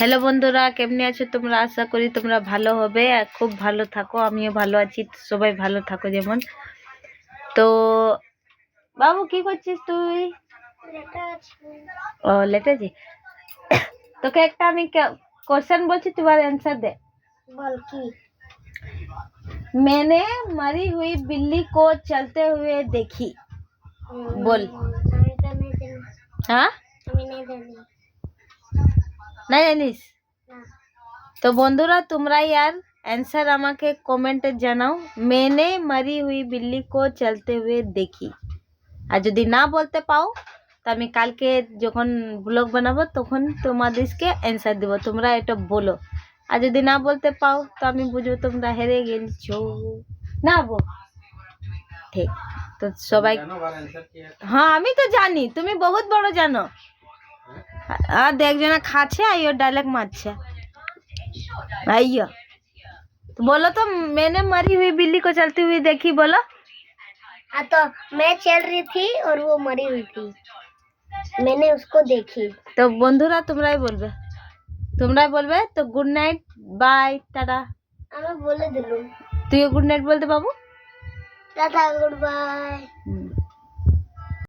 Hello বন্ধুরা, কেমনি আছো তোমরা? আশা করি তোমরা ভালো হবে আর খুব ভালো থাকো। আমিও ভালো আছি, সবাই ভালো থাকো যেমন। তো বাবু কি করছিস তুই? ও লেটেছি। তোকে একটা আমি কোশ্চেন বলছি, তুই आंसर दे। বল কি? मैंने मरी हुई बिल्ली को चलते हुए देखी। बोल। हाँ, नहीं জানিস? তো বন্ধুরা তোমরা यार आंसर আমাকে কমেন্টে জানাও। मैंने मरी हुई बिल्ली को चलते हुए देखी। আর যদি না বলতে পাও তো আমি কালকে যখন ব্লগ বানাবো তখন তোমাদেরকে आंसर দেব, তোমরা এটা বলো। আর যদি না বলতে পাও তো আমি বুঝবো তোমরা হেরে গেছো না। বল ঠিক। তো সবাই হ্যাঁ আমি তো জানি, তুমি বহুত বড় জানো। আর দেখজনা খাচ্ছে আইও ডায়লগ মারছে आइयो। तो बोलो तो मैंने मरी हुई बिल्ली को चलती हुई देखी, बोलो। हाँ तो मैं चल रही थी और वो मरी हुई थी, मैंने उसको देखी। तो বন্ধুরা তোমরাই বলবে। তো গুড নাইট, বাই, টাটা। আমি বলে দিলুম, তুইও গুড নাইট বলতে বাবু। Tata, good bye.